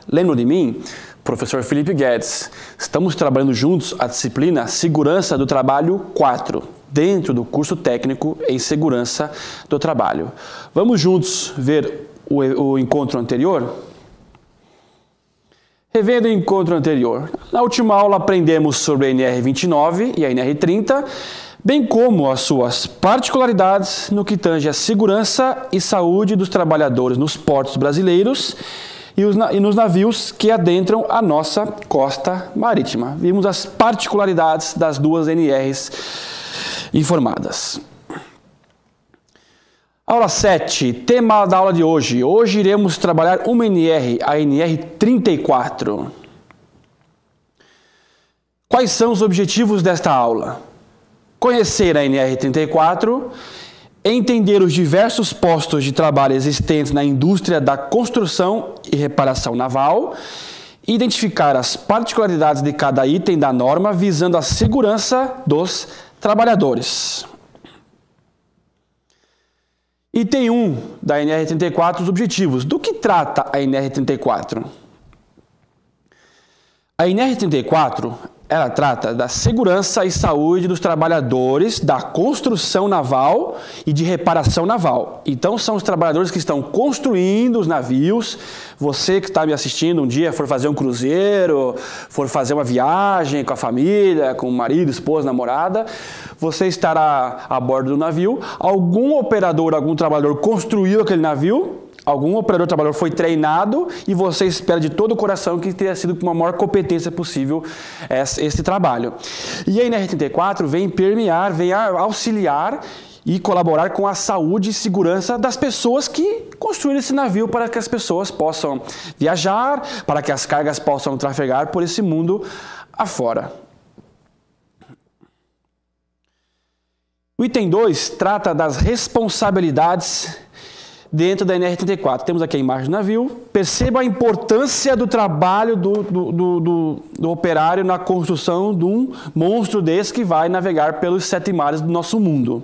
Lembram de mim? Professor Felipe Guedes. Estamos trabalhando juntos a disciplina Segurança do Trabalho 4, dentro do curso técnico em Segurança do Trabalho. Vamos juntos ver o encontro anterior? Revendo o encontro anterior, na última aula aprendemos sobre a NR29 e a NR30, bem como as suas particularidades no que tange a segurança e saúde dos trabalhadores nos portos brasileiros e nos navios que adentram a nossa costa marítima. Vimos as particularidades das duas NRs informadas. Aula 7, tema da aula de hoje. Hoje iremos trabalhar uma NR, a NR34. Quais são os objetivos desta aula? Conhecer a NR34, entender os diversos postos de trabalho existentes na indústria da construção e reparação naval, identificar as particularidades de cada item da norma visando a segurança dos trabalhadores. Item 1 da NR34, os objetivos. Do que trata a NR34? A NR34, ela trata da segurança e saúde dos trabalhadores da construção naval e de reparação naval. Então, são os trabalhadores que estão construindo os navios. Você que está me assistindo um dia, for fazer um cruzeiro, for fazer uma viagem com a família, com o marido, esposa, namorada, você estará a bordo do navio. Algum operador, algum trabalhador construiu aquele navio. Algum operador trabalhador foi treinado e você espera de todo o coração que tenha sido com a maior competência possível esse trabalho. E a NR34 vem permear, vem auxiliar e colaborar com a saúde e segurança das pessoas que construíram esse navio para que as pessoas possam viajar, para que as cargas possam trafegar por esse mundo afora. O item 2 trata das responsabilidades dentro da NR34. Temos aqui a imagem do navio. Perceba a importância do trabalho do operário na construção de um monstro desse que vai navegar pelos 7 mares do nosso mundo.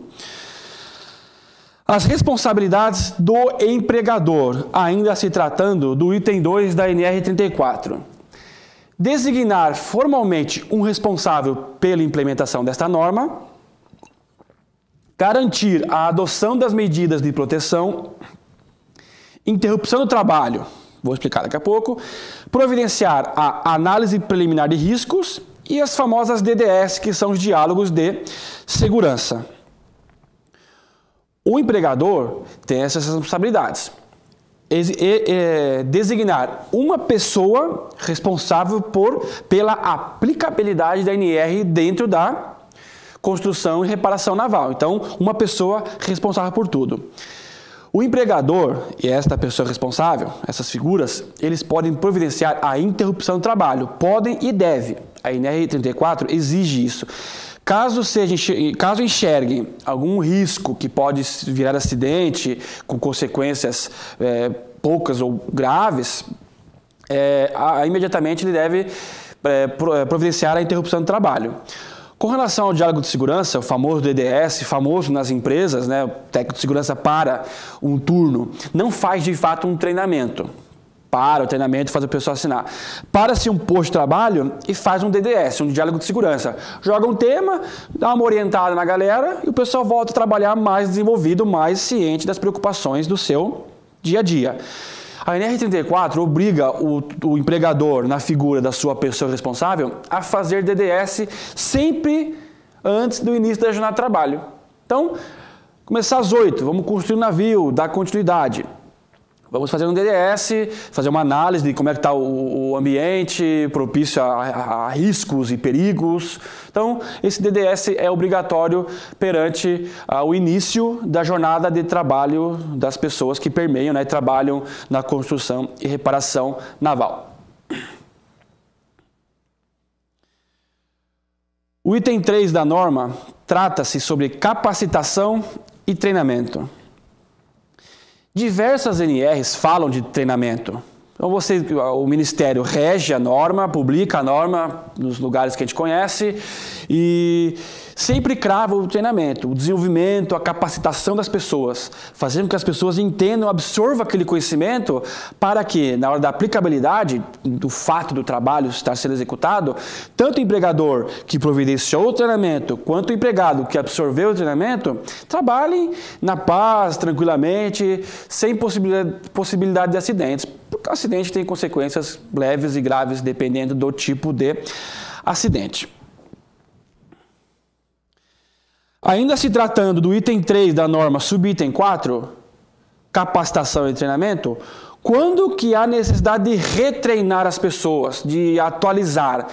As responsabilidades do empregador, ainda se tratando do item 2 da NR34. Designar formalmente um responsável pela implementação desta norma. Garantir a adoção das medidas de proteção, interrupção do trabalho, vou explicar daqui a pouco, providenciar a análise preliminar de riscos e as famosas DDS, que são os diálogos de segurança. O empregador tem essas responsabilidades. Designar uma pessoa responsável pela aplicabilidade da NR dentro da construção e reparação naval. Então, uma pessoa responsável por tudo. O empregador e esta pessoa responsável, essas figuras, eles podem providenciar a interrupção do trabalho. Podem e devem. A NR34 exige isso. Caso enxerguem algum risco que pode virar acidente com consequências poucas ou graves, imediatamente ele deve providenciar a interrupção do trabalho. Com relação ao diálogo de segurança, o famoso DDS, famoso nas empresas, né, o técnico de segurança para um turno, não faz de fato um treinamento. Para o treinamento, faz a pessoa assinar. Para-se um posto de trabalho e faz um DDS, um diálogo de segurança. Joga um tema, dá uma orientada na galera e o pessoal volta a trabalhar mais desenvolvido, mais ciente das preocupações do seu dia a dia. A NR34 obriga o empregador, na figura da sua pessoa responsável, a fazer DDS sempre antes do início da jornada de trabalho. Então, começar às 8, vamos construir um navio, dar continuidade. Vamos fazer um DDS, fazer uma análise de como é que está o ambiente, propício a riscos e perigos. Então, esse DDS é obrigatório perante o início da jornada de trabalho das pessoas que permeiam, né, e trabalham na construção e reparação naval. O item 3 da norma trata-se sobre capacitação e treinamento. Diversas NRs falam de treinamento, Então o Ministério rege a norma, publica a norma nos lugares que a gente conhece e sempre crava o treinamento, o desenvolvimento, a capacitação das pessoas, fazendo com que as pessoas entendam, absorvam aquele conhecimento para que, na hora da aplicabilidade do fato do trabalho estar sendo executado, tanto o empregador que providenciou o treinamento, quanto o empregado que absorveu o treinamento, trabalhem na paz, tranquilamente, sem possibilidade de acidentes. Porque o acidente tem consequências leves e graves, dependendo do tipo de acidente. Ainda se tratando do item 3 da norma, subitem 4, capacitação e treinamento, quando que há necessidade de retreinar as pessoas, de atualizar,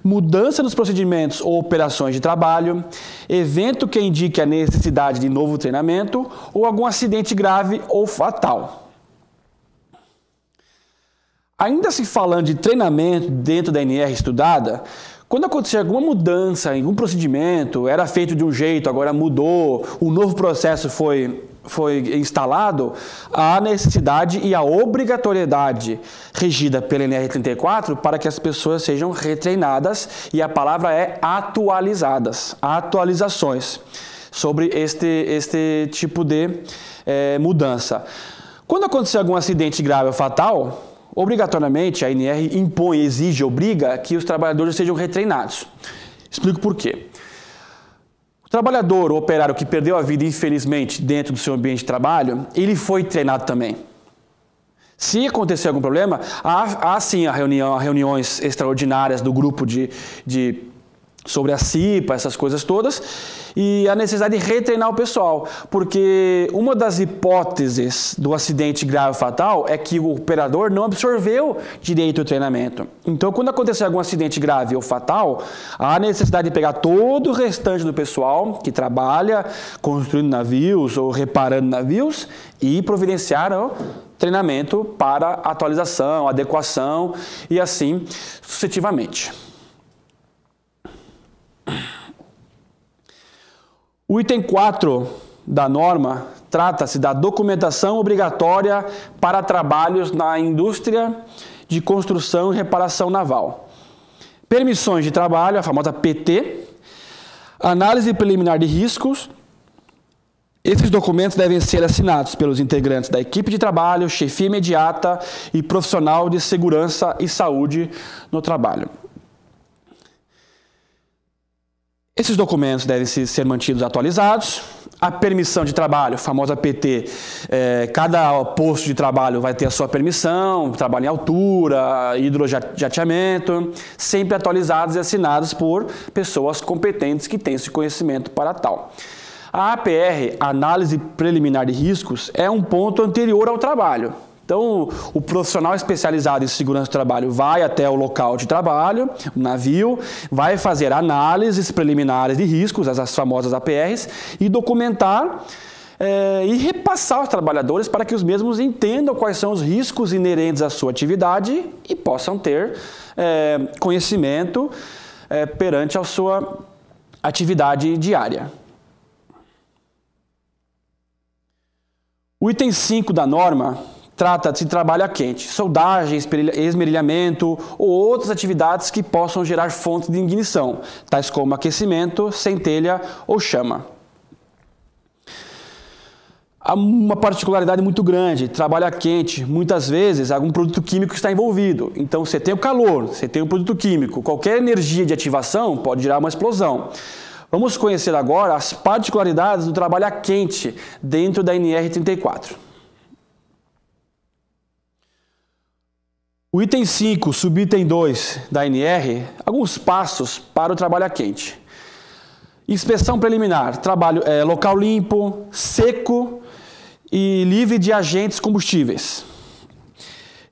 mudança nos procedimentos ou operações de trabalho, evento que indique a necessidade de novo treinamento ou algum acidente grave ou fatal. Ainda se falando de treinamento dentro da NR estudada, quando acontecer alguma mudança em algum procedimento, era feito de um jeito, agora mudou, um novo processo foi instalado, há necessidade e a obrigatoriedade regida pela NR 34 para que as pessoas sejam retreinadas, e a palavra é atualizadas, atualizações sobre este tipo de mudança. Quando acontecer algum acidente grave ou fatal, obrigatoriamente, a NR impõe, exige, obriga que os trabalhadores sejam retreinados. Explico por quê. O trabalhador ou operário que perdeu a vida, infelizmente, dentro do seu ambiente de trabalho, ele foi treinado também. Se acontecer algum problema, há sim reuniões extraordinárias do grupo sobre a CIPA, essas coisas todas, e a necessidade de retreinar o pessoal, porque uma das hipóteses do acidente grave fatal é que o operador não absorveu direito o treinamento. Então, quando acontecer algum acidente grave ou fatal, há necessidade de pegar todo o restante do pessoal que trabalha construindo navios ou reparando navios e providenciar o treinamento para atualização, adequação e assim sucessivamente. O item 4 da norma trata-se da documentação obrigatória para trabalhos na indústria de construção e reparação naval. Permissões de trabalho, a famosa PT, análise preliminar de riscos. Esses documentos devem ser assinados pelos integrantes da equipe de trabalho, chefia imediata e profissional de segurança e saúde no trabalho. Esses documentos devem ser mantidos atualizados. A permissão de trabalho, a famosa PT, cada posto de trabalho vai ter a sua permissão, trabalho em altura, hidrojateamento, sempre atualizados e assinados por pessoas competentes que têm esse conhecimento para tal. A APR, Análise Preliminar de Riscos, é um ponto anterior ao trabalho. Então, o profissional especializado em segurança do trabalho vai até o local de trabalho, o navio, vai fazer análises preliminares de riscos, as famosas APRs, e documentar e repassar aos trabalhadores para que os mesmos entendam quais são os riscos inerentes à sua atividade e possam ter conhecimento perante a sua atividade diária. O item 5 da norma trata-se de trabalho a quente, soldagem, esmerilhamento ou outras atividades que possam gerar fontes de ignição, tais como aquecimento, centelha ou chama. Há uma particularidade muito grande, trabalho a quente, muitas vezes algum produto químico está envolvido. Então você tem o calor, você tem um produto químico, qualquer energia de ativação pode gerar uma explosão. Vamos conhecer agora as particularidades do trabalho a quente dentro da NR 34. O item 5, subitem 2 da NR, alguns passos para o trabalho a quente. Inspeção preliminar, trabalho local limpo, seco e livre de agentes combustíveis.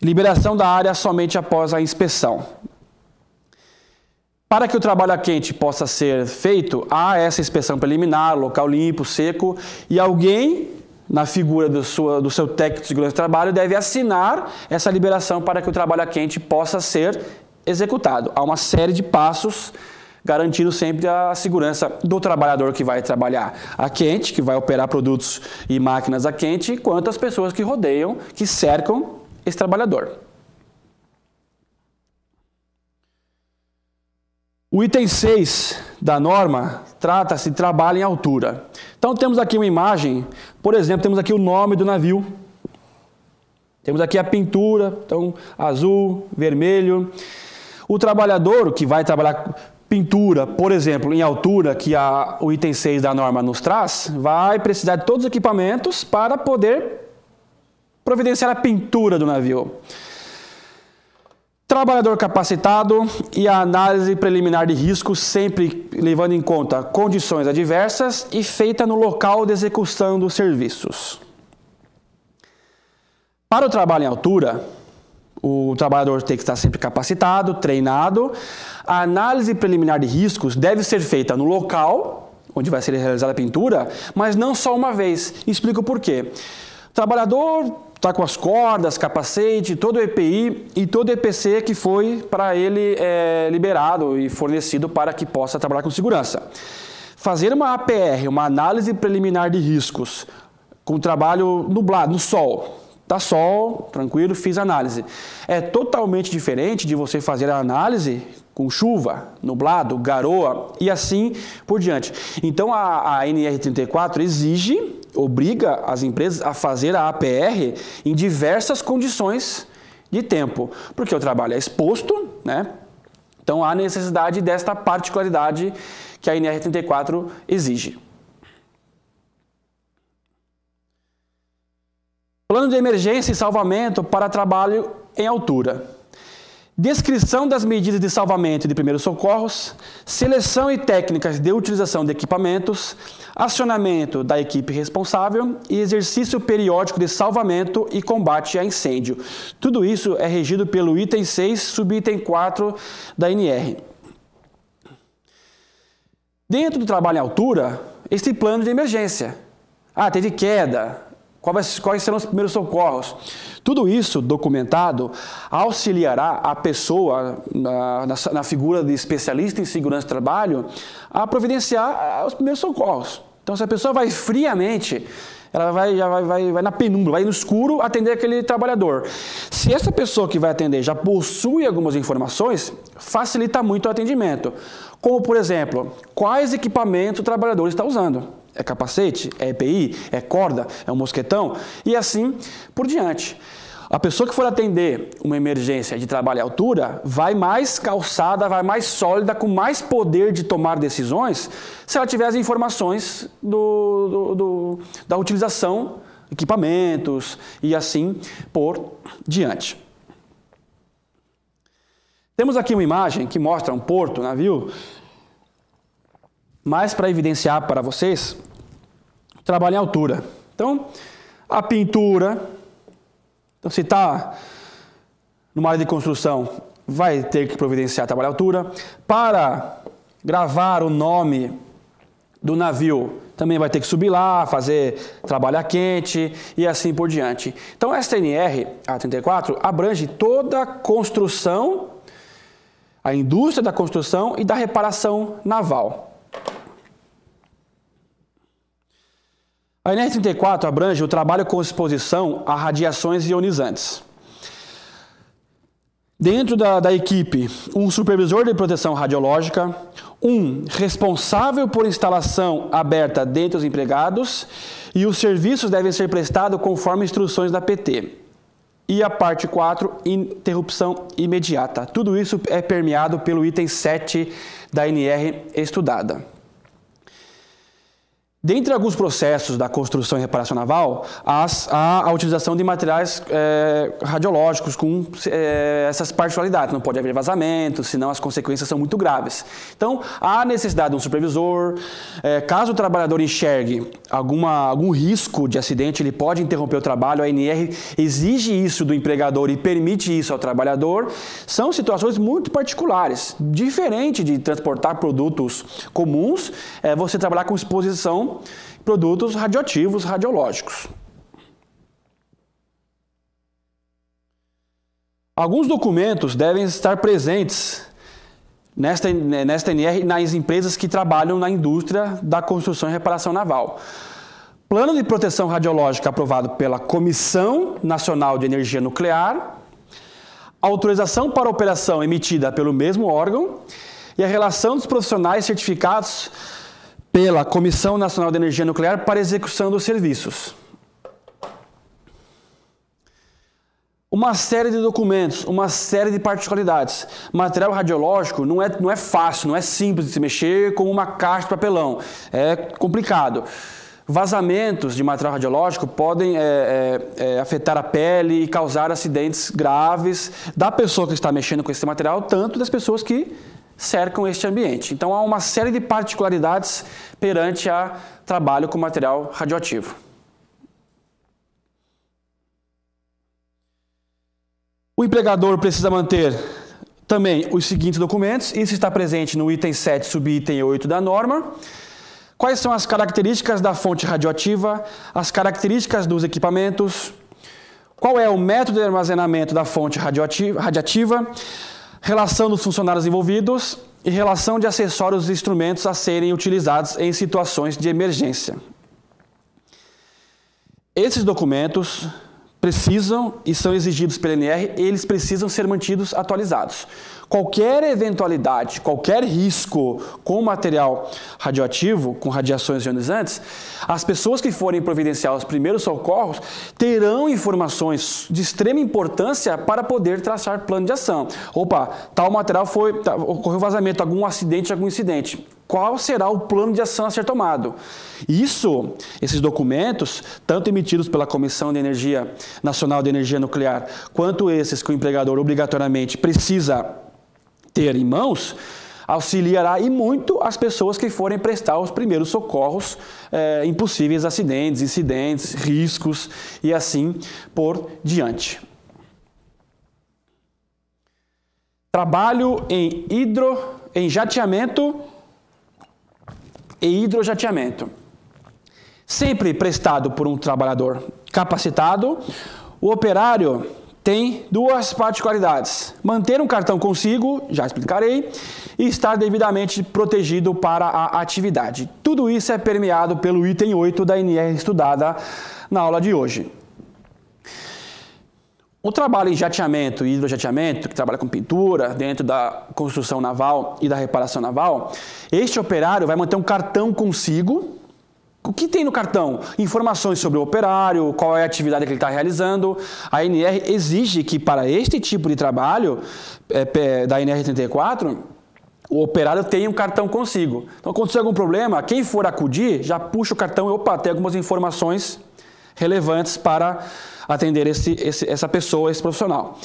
Liberação da área somente após a inspeção. Para que o trabalho a quente possa ser feito, há essa inspeção preliminar, local limpo, seco, e alguém na figura do seu técnico de segurança do trabalho, deve assinar essa liberação para que o trabalho a quente possa ser executado. Há uma série de passos garantindo sempre a segurança do trabalhador que vai trabalhar a quente, que vai operar produtos e máquinas a quente, quanto as pessoas que rodeiam, que cercam esse trabalhador. O item 6 da norma trata-se de trabalho em altura. Então temos aqui uma imagem, por exemplo, temos aqui o nome do navio. Temos aqui a pintura, então azul, vermelho. O trabalhador que vai trabalhar pintura, por exemplo, em altura, que o item 6 da norma nos traz, vai precisar de todos os equipamentos para poder providenciar a pintura do navio. Trabalhador capacitado e a análise preliminar de riscos, sempre levando em conta condições adversas e feita no local de execução dos serviços. Para o trabalho em altura, o trabalhador tem que estar sempre capacitado, treinado. A análise preliminar de riscos deve ser feita no local onde vai ser realizada a pintura, mas não só uma vez. Explico por quê. O trabalhador está com as cordas, capacete, todo o EPI e todo o EPC que foi para ele liberado e fornecido para que possa trabalhar com segurança. Fazer uma APR, uma análise preliminar de riscos, com trabalho nublado, no sol. Tá sol, tranquilo, fiz a análise. É totalmente diferente de você fazer a análise com chuva, nublado, garoa e assim por diante. Então a NR34 obriga as empresas a fazer a APR em diversas condições de tempo, porque o trabalho é exposto, né? Então há necessidade desta particularidade que a NR34 exige. Plano de emergência e salvamento para trabalho em altura. Descrição das medidas de salvamento e de primeiros socorros, seleção e técnicas de utilização de equipamentos, acionamento da equipe responsável e exercício periódico de salvamento e combate a incêndio. Tudo isso é regido pelo item 6, subitem 4 da NR. Dentro do trabalho em altura, este plano de emergência. Teve queda. Quais serão os primeiros socorros? Tudo isso documentado auxiliará a pessoa, na figura de especialista em segurança do trabalho, a providenciar os primeiros socorros. Então, se a pessoa vai friamente, ela vai na penumbra, vai no escuro atender aquele trabalhador. Se essa pessoa que vai atender já possui algumas informações, facilita muito o atendimento. Como, por exemplo, quais equipamentos o trabalhador está usando. É capacete? É EPI? É corda? É um mosquetão? E assim por diante. A pessoa que for atender uma emergência de trabalho à altura vai mais calçada, vai mais sólida, com mais poder de tomar decisões, se ela tiver as informações da utilização, equipamentos e assim por diante. Temos aqui uma imagem que mostra um porto, navio, mas para evidenciar para vocês, trabalho em altura. Então, a pintura, então se está numa área de construção, vai ter que providenciar trabalho em altura. Para gravar o nome do navio, também vai ter que subir lá, fazer trabalho a quente e assim por diante. Então, esta NR, a 34, abrange toda a construção, a indústria da construção e da reparação naval. A NR34 abrange o trabalho com exposição a radiações ionizantes. Dentro da equipe, um supervisor de proteção radiológica, um responsável por instalação aberta dentre os empregados e os serviços devem ser prestados conforme instruções da PT. E a parte 4, interrupção imediata. Tudo isso é permeado pelo item 7 da NR estudada. Dentre alguns processos da construção e reparação naval, há a utilização de materiais radiológicos com essas particularidades. Não pode haver vazamento, senão as consequências são muito graves. Então, há necessidade de um supervisor. Caso o trabalhador enxergue algum risco de acidente, ele pode interromper o trabalho. A NR exige isso do empregador e permite isso ao trabalhador. São situações muito particulares. Diferente de transportar produtos comuns, você trabalhar com exposição produtos radioativos, radiológicos. Alguns documentos devem estar presentes nesta NR nas empresas que trabalham na indústria da construção e reparação naval. Plano de proteção radiológica aprovado pela Comissão Nacional de Energia Nuclear, autorização para operação emitida pelo mesmo órgão, e a relação dos profissionais certificados pela Comissão Nacional de Energia Nuclear para execução dos serviços. Uma série de documentos, uma série de particularidades. Material radiológico não é fácil, não é simples de se mexer como uma caixa de papelão. É complicado. Vazamentos de material radiológico podem afetar a pele e causar acidentes graves da pessoa que está mexendo com esse material, tanto das pessoas que cercam este ambiente. Então, há uma série de particularidades perante a trabalho com material radioativo. O empregador precisa manter também os seguintes documentos. Isso está presente no item 7, subitem 8 da norma. Quais são as características da fonte radioativa, as características dos equipamentos, qual é o método de armazenamento da fonte radiativa, relação dos funcionários envolvidos e relação de acessórios e instrumentos a serem utilizados em situações de emergência. Esses documentos precisam e são exigidos pela ANR, eles precisam ser mantidos atualizados. Qualquer eventualidade, qualquer risco com material radioativo, com radiações ionizantes, as pessoas que forem providenciar os primeiros socorros terão informações de extrema importância para poder traçar plano de ação. Opa, tal material ocorreu vazamento, algum acidente, algum incidente. Qual será o plano de ação a ser tomado? Esses documentos, tanto emitidos pela Comissão de Energia Nacional de Energia Nuclear, quanto esses que o empregador obrigatoriamente precisa ter em mãos, auxiliará e muito as pessoas que forem prestar os primeiros socorros em possíveis acidentes, incidentes, riscos e assim por diante. Trabalho em jateamento e hidrojateamento. Sempre prestado por um trabalhador capacitado, o operário tem duas particularidades: manter um cartão consigo, já explicarei, e estar devidamente protegido para a atividade. Tudo isso é permeado pelo item 8 da ANR estudada na aula de hoje. O trabalho em jateamento e hidrojateamento, que trabalha com pintura, dentro da construção naval e da reparação naval, este operário vai manter um cartão consigo. O que tem no cartão? Informações sobre o operário, qual é a atividade que ele está realizando. A ANR exige que para este tipo de trabalho, da ANR 34, o operário tenha um cartão consigo. Então, acontecer algum problema, quem for acudir, já puxa o cartão e, opa, tem algumas informações relevantes para atender essa pessoa, esse profissional.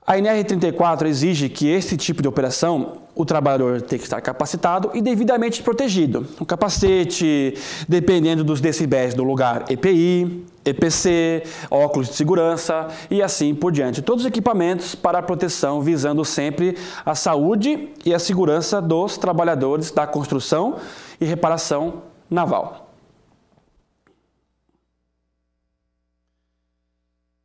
A ANR 34 exige que esse tipo de operação, o trabalhador tem que estar capacitado e devidamente protegido. O capacete, dependendo dos decibéis do lugar, EPI, EPC, óculos de segurança e assim por diante. Todos os equipamentos para a proteção, visando sempre a saúde e a segurança dos trabalhadores da construção e reparação naval.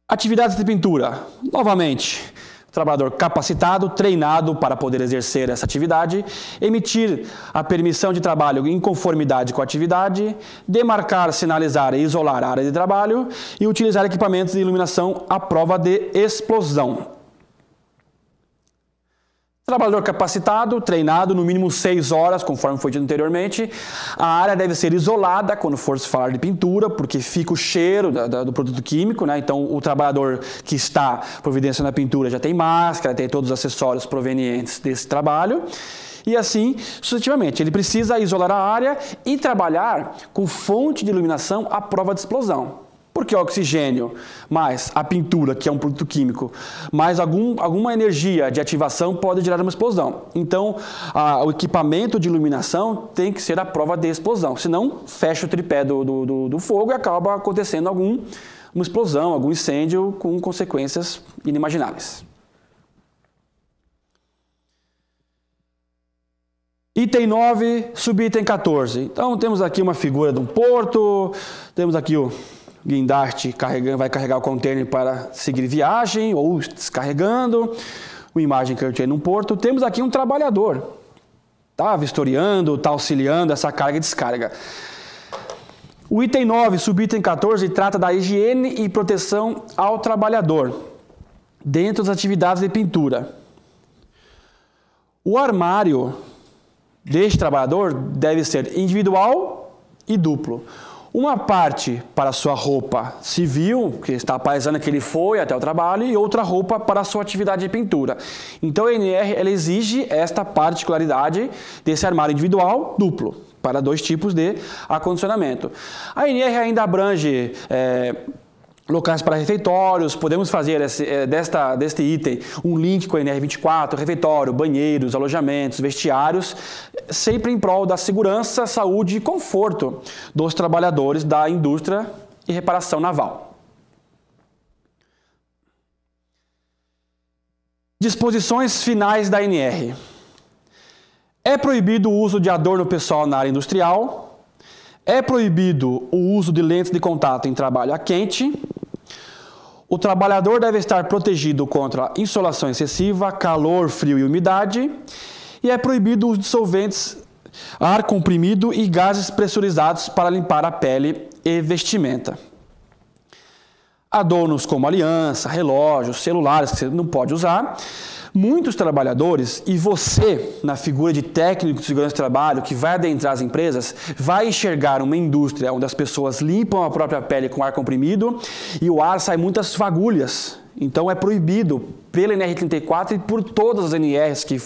Atividades de pintura. Novamente, trabalhador capacitado, treinado para poder exercer essa atividade, emitir a permissão de trabalho em conformidade com a atividade, demarcar, sinalizar e isolar a área de trabalho e utilizar equipamentos de iluminação à prova de explosão. Trabalhador capacitado, treinado, no mínimo 6 horas, conforme foi dito anteriormente. A área deve ser isolada quando for se falar de pintura, porque fica o cheiro do produto químico, né? Então, o trabalhador que está providenciando a pintura já tem máscara, tem todos os acessórios provenientes desse trabalho. E assim, sucessivamente, ele precisa isolar a área e trabalhar com fonte de iluminação à prova de explosão. Porque o oxigênio mais a pintura, que é um produto químico, mais alguma energia de ativação pode gerar uma explosão. Então, o equipamento de iluminação tem que ser a prova de explosão. Senão, fecha o tripé do fogo e acaba acontecendo uma explosão, algum incêndio com consequências inimagináveis. Item 9, subitem 14. Então, temos aqui uma figura de um porto, temos aqui o guindaste vai carregar o container para seguir viagem ou descarregando. Uma imagem que eu tirei num porto. Temos aqui um trabalhador. Está vistoriando, está auxiliando essa carga e descarga. O item 9, subitem 14, trata da higiene e proteção ao trabalhador dentro das atividades de pintura. O armário deste trabalhador deve ser individual e duplo. Uma parte para a sua roupa civil, que está paisana que ele foi até o trabalho, e outra roupa para a sua atividade de pintura. Então a NR ela exige esta particularidade desse armário individual duplo, para dois tipos de acondicionamento. A NR ainda abrange locais para refeitórios, podemos fazer deste item um link com a NR24, refeitório, banheiros, alojamentos, vestiários, sempre em prol da segurança, saúde e conforto dos trabalhadores da indústria e reparação naval. Disposições finais da NR. É proibido o uso de adorno pessoal na área industrial. É proibido o uso de lentes de contato em trabalho a quente. O trabalhador deve estar protegido contra insolação excessiva, calor, frio e umidade. E é proibido o uso de solventes, ar comprimido e gases pressurizados para limpar a pele e vestimenta. Adornos como aliança, relógios, celulares que você não pode usar. Muitos trabalhadores, e você, na figura de técnico de segurança do trabalho, que vai adentrar as empresas, vai enxergar uma indústria onde as pessoas limpam a própria pele com ar comprimido e o ar sai muitas fagulhas. Então é proibido pela NR34 e por todas as NRs que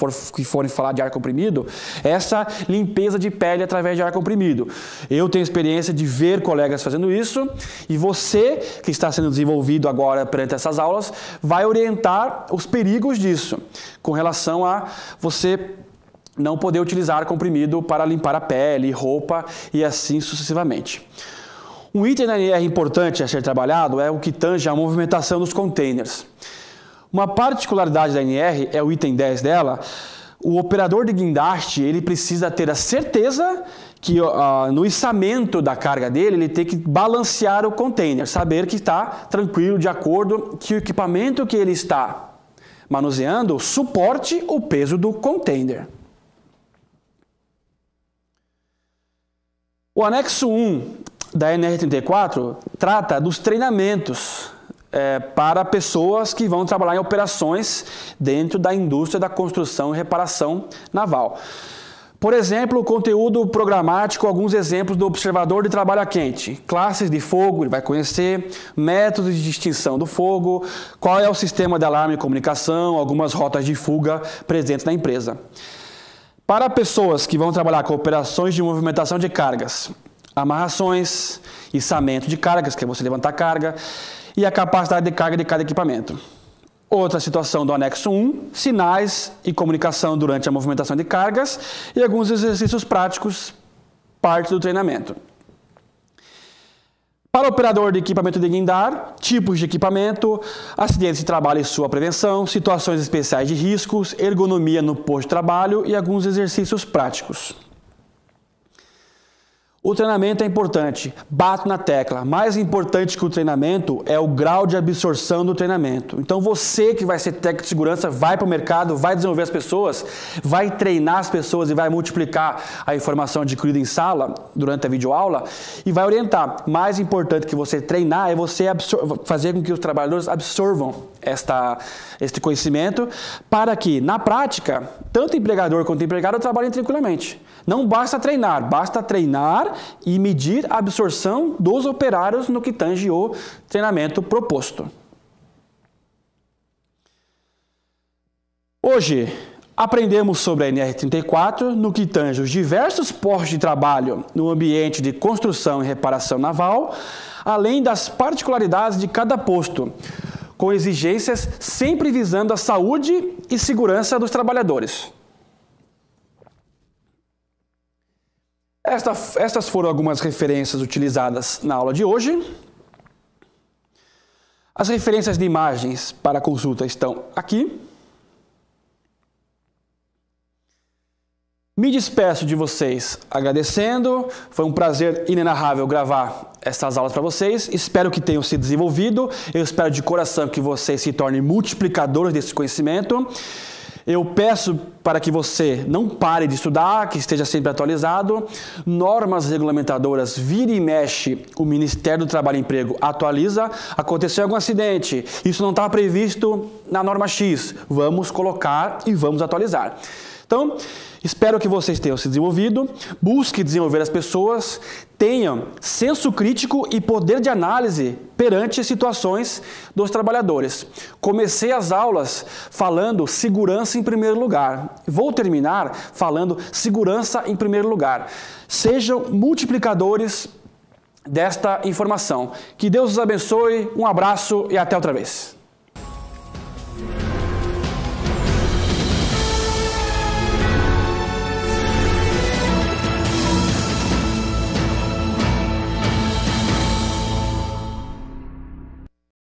forem falar de ar comprimido, essa limpeza de pele através de ar comprimido. Eu tenho experiência de ver colegas fazendo isso e você, que está sendo desenvolvido agora perante essas aulas, vai orientar os perigos disso, com relação a você não poder utilizar ar comprimido para limpar a pele, roupa e assim sucessivamente. Um item da NR importante a ser trabalhado é o que tange a movimentação dos containers. Uma particularidade da NR é o item 10 dela. O operador de guindaste ele precisa ter a certeza que no içamento da carga dele ele tem que balancear o container, saber que está tranquilo de acordo que o equipamento que ele está manuseando suporte o peso do container. O anexo 1 da NR34 trata dos treinamentos para pessoas que vão trabalhar em operações dentro da indústria da construção e reparação naval. Por exemplo, o conteúdo programático, alguns exemplos do observador de trabalho a quente, classes de fogo, ele vai conhecer, métodos de extinção do fogo, qual é o sistema de alarme e comunicação, algumas rotas de fuga presentes na empresa. Para pessoas que vão trabalhar com operações de movimentação de cargas, amarrações, içamento de cargas, que é você levantar carga, e a capacidade de carga de cada equipamento. Outra situação do anexo 1, sinais e comunicação durante a movimentação de cargas e alguns exercícios práticos, parte do treinamento. Para o operador de equipamento de guindar, tipos de equipamento, acidentes de trabalho e sua prevenção, situações especiais de riscos, ergonomia no posto de trabalho e alguns exercícios práticos. O treinamento é importante, bato na tecla. Mais importante que o treinamento é o grau de absorção do treinamento. Então você que vai ser técnico de segurança, vai para o mercado, vai desenvolver as pessoas, vai treinar as pessoas e vai multiplicar a informação adquirida em sala durante a videoaula e vai orientar. Mais importante que você treinar é você fazer com que os trabalhadores absorvam este conhecimento para que, na prática, tanto empregador quanto empregado trabalhem tranquilamente. Não basta treinar e medir a absorção dos operários no que tange o treinamento proposto. Hoje, aprendemos sobre a NR34 no que tange os diversos postos de trabalho no ambiente de construção e reparação naval, além das particularidades de cada posto, com exigências sempre visando a saúde e segurança dos trabalhadores. Estas foram algumas referências utilizadas na aula de hoje. As referências de imagens para consulta estão aqui. Me despeço de vocês agradecendo. Foi um prazer inenarrável gravar essas aulas para vocês. Espero que tenham sido desenvolvido. Eu espero de coração que vocês se tornem multiplicadores desse conhecimento. Eu peço para que você não pare de estudar, que esteja sempre atualizado. Normas regulamentadoras, vira e mexe, o Ministério do Trabalho e Emprego atualiza. Aconteceu algum acidente, isso não está previsto na norma X. Vamos colocar e vamos atualizar. Então, espero que vocês tenham se desenvolvido, busque desenvolver as pessoas, tenham senso crítico e poder de análise perante situações dos trabalhadores. Comecei as aulas falando segurança em primeiro lugar. Vou terminar falando segurança em primeiro lugar. Sejam multiplicadores desta informação. Que Deus os abençoe, um abraço e até outra vez.